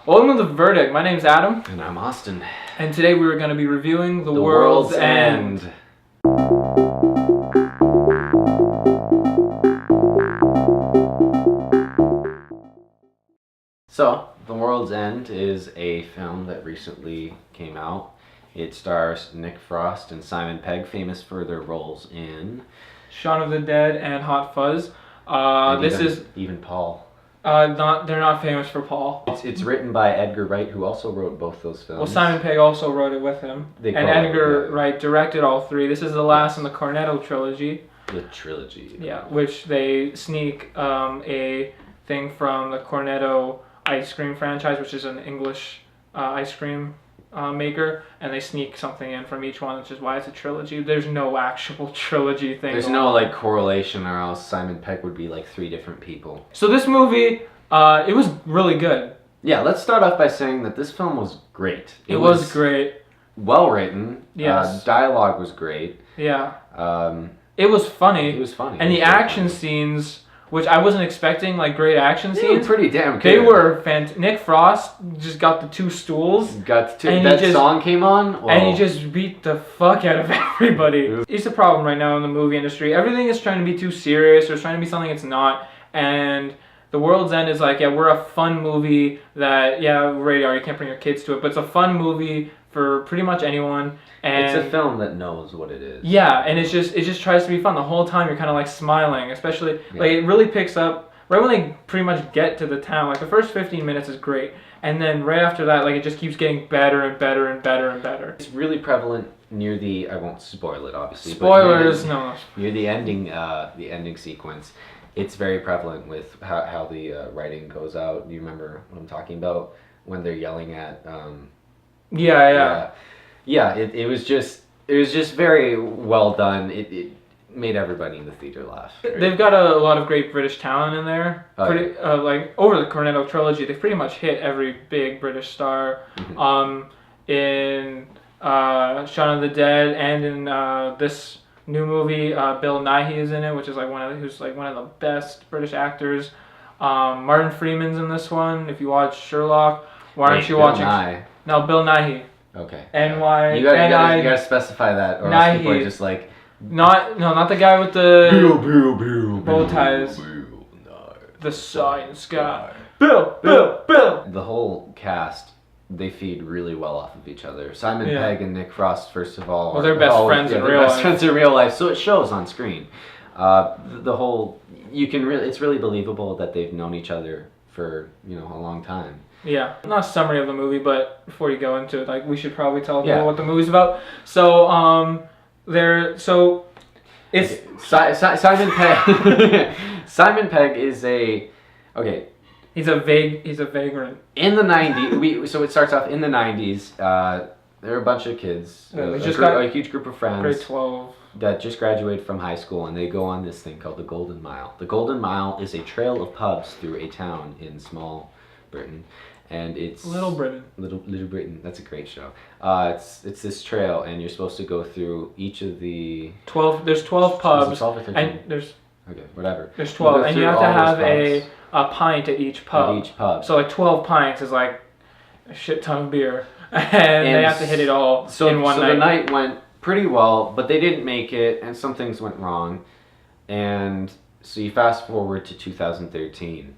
Welcome to The Verdict. My name's Adam. And I'm Austin. And today we are going to be reviewing The World's End. So, The World's End is a film that recently came out. It stars Nick Frost and Simon Pegg, famous for their roles in Shaun of the Dead and Hot Fuzz. Even Paul. They're not famous for Paul. It's written by Edgar Wright, who also wrote both those films. Well, Simon Pegg also wrote it with him. And Edgar Wright directed all three. This is the last in the Cornetto trilogy. The trilogy. Yeah, which they sneak a thing from the Cornetto ice cream franchise, which is an English ice cream maker, and they sneak something in from each one, which is why it's a trilogy. There's no actual trilogy thing. There's no correlation, or else Simon Pegg would be three different people. So this movie, it was really good. Yeah, let's start off by saying that this film was great. It was great. Well written. Yes. Dialogue was great. Yeah. It was funny. It was funny. And the action scenes, which I wasn't expecting, great action scenes. They were pretty damn good. They were fantastic. Nick Frost just got the two stools. Song came on. Whoa. And he just beat the fuck out of everybody. It's the problem right now in the movie industry. Everything is trying to be too serious, or it's trying to be something it's not. And The World's End is we're a fun movie that, radar, you can't bring your kids to it, but it's a fun movie for pretty much anyone. And it's a film that knows what it is. Yeah, and it just tries to be fun. The whole time you're kind of smiling, especially, it really picks up right when they pretty much get to the town. The first 15 minutes is great. And then right after that, it just keeps getting better and better and better and better. It's really prevalent near the, I won't spoil it obviously. Spoilers, no. Near the ending sequence. It's very prevalent with how the writing goes out. Do you remember what I'm talking about? When they're yelling at... Yeah, it was just very well done. It made everybody in the theater laugh. They've got a lot of great British talent in there. Over the Cornetto trilogy, they've pretty much hit every big British star. Mm-hmm. In Shaun of the Dead and in this new movie, Bill Nighy is in it, which is one of the best British actors. Martin Freeman's in this one. If you watch Sherlock, why aren't you watching? No, Bill Nighy. Okay. N-Y. You gotta specify that, or else people are just not the guy with the bow ties. The science guy. Bill. The whole cast, they feed really well off of each other. Simon Pegg and Nick Frost, first of all. Well, they're best friends in real life. Best friends in real life, so it shows on screen. It's really believable that they've known each other for a long time. Yeah, not a summary of the movie, but before you go into it, we should probably tell people what the movie's about. So, Simon Pegg. Simon Pegg is He's a vagrant. In the 90s, so it starts off in the 90s. There are a bunch of kids, a huge group of friends. Grade 12. That just graduated from high school, and they go on this thing called the Golden Mile. The Golden Mile is a trail of pubs through a town in small Britain, and it's Little Britain. Little Britain. That's a great show. It's this trail, and you're supposed to go through each of the 12. There's 12 pubs. Is it 12 or 13? And there's whatever. There's 12, and you have to have a pint at each pub. At each pub. So 12 pints is a shit ton of beer, and they have to hit it all in one night. So the night went pretty well, but they didn't make it, and some things went wrong, and so you fast forward to 2013.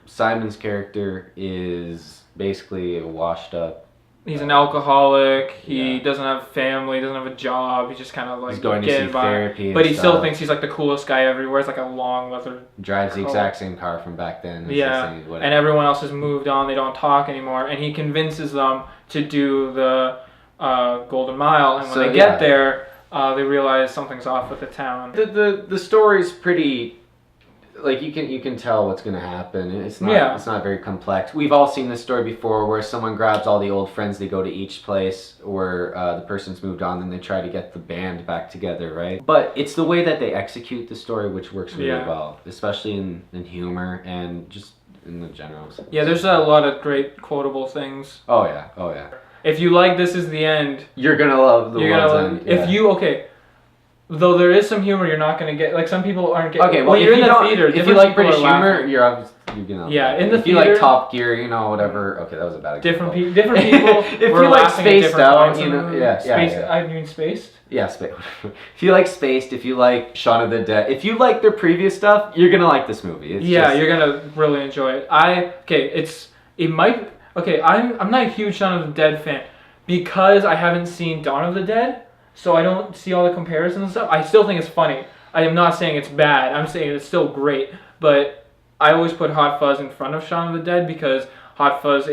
Simon's character is basically a washed up. He's an alcoholic. He doesn't have family. Doesn't have a job. He's just kind of he's going to see therapy. But he still thinks he's the coolest guy everywhere. It's a long leather. Drives the exact same car from back then. And everyone else has moved on. They don't talk anymore. And he convinces them to do the Golden Mile. And when they get there, they realize something's off with the town. The story's pretty. You can tell what's going to happen. It's not very complex. We've all seen this story before, where someone grabs all the old friends, they go to each place where the person's moved on, and they try to get the band back together, right? But it's the way that they execute the story which works really well, especially in humor and just in the general sense. Yeah, there's a lot of great quotable things. Oh yeah. If you like This Is the End, you're gonna love The World's End. If you Though there is some humor, you're not gonna get like some people aren't getting. Okay, well, you're if in you the don't, theater. if you different like people British are laughing. humor, you're obviously gonna. Yeah, in the if you like theater- Top Gear, you know, whatever. Okay, that was a bad example. Different people. If were you like laughing at Spaced different Out, points you in the know, movie. yeah, Spaced. yeah. I mean Spaced. Yeah, if you like Spaced, if you like Shaun of the Dead, if you like their previous stuff, you're gonna like this movie. It's Yeah, just- you're gonna really enjoy it. I'm not a huge Shaun of the Dead fan because I haven't seen Dawn of the Dead, so I don't see all the comparisons and stuff. I still think it's funny. I am not saying it's bad. I'm saying it's still great, but I always put Hot Fuzz in front of Shaun of the Dead because Hot Fuzz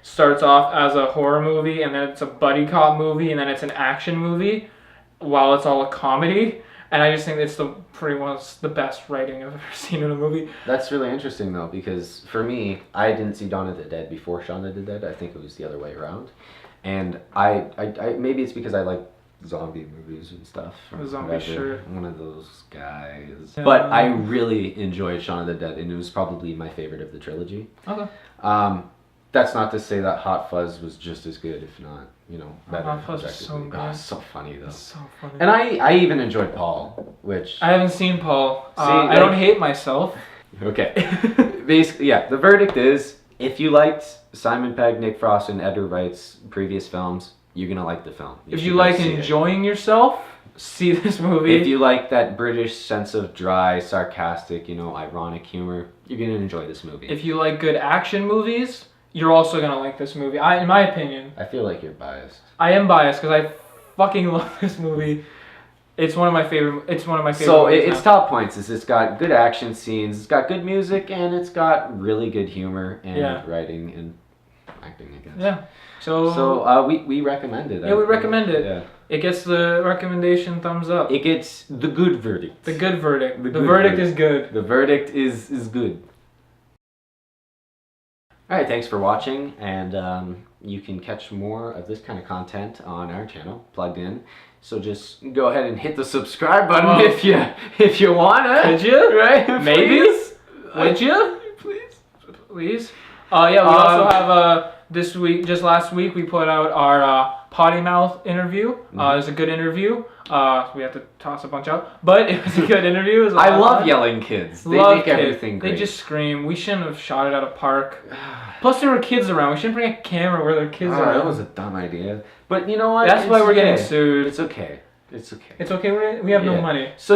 starts off as a horror movie, and then it's a buddy cop movie, and then it's an action movie, while it's all a comedy. And I just think it's pretty much the best writing I've ever seen in a movie. That's really interesting though, because for me, I didn't see Dawn of the Dead before Shaun of the Dead. I think it was the other way around, and I maybe it's because I like zombie movies and stuff. A zombie, sure. One of those guys. Yeah. But I really enjoyed Shaun of the Dead, and it was probably my favorite of the trilogy. Okay. That's not to say that Hot Fuzz was just as good, if not, you know, better. Hot Fuzz is so objectively. good. It's so funny though. It's so funny. And I even enjoyed Paul, which I haven't seen Paul. See, I don't hate myself. okay. Basically, yeah. The verdict is, if you liked Simon Pegg, Nick Frost, and Edgar Wright's previous films, you're gonna like the film. If should you go like see it. enjoying yourself, see this movie. If you like that British sense of dry, sarcastic, you know, ironic humor, you're gonna enjoy this movie. If you like good action movies, you're also gonna like this movie. In my opinion, I feel like you're biased. I am biased because I fucking love this movie. It's one of my favorite. It's one of my favorite. So movies its now. top points is it's got good action scenes, it's got good music, and it's got really good humor and Yeah. writing and acting, I guess. Yeah. So. So we recommend it. Yeah, we recommend it. Yeah. It gets the recommendation thumbs up. It gets the good verdict. The good verdict. The The good verdict verdict. is good. The verdict is good. All right, thanks for watching, and you can catch more of this kind of content on our channel, Plugged In. So just go ahead and hit the subscribe button Well, if you wanna. Could you? Right? Maybe? Please. Would you? Please. Please. Yeah, we also have this week, just last week, we put out our Potty Mouth interview. It was a good interview. We have to toss a bunch out, but it was a good interview. It was a lot I of love fun. yelling kids. They Love make kids. everything great. They just scream. We shouldn't have shot it at a park. Plus, there were kids around. We shouldn't bring a camera where there are kids around. That was a dumb idea. But you know what? That's why It's we're getting okay. sued. It's okay. It's okay. It's okay. We have no Yeah. money. So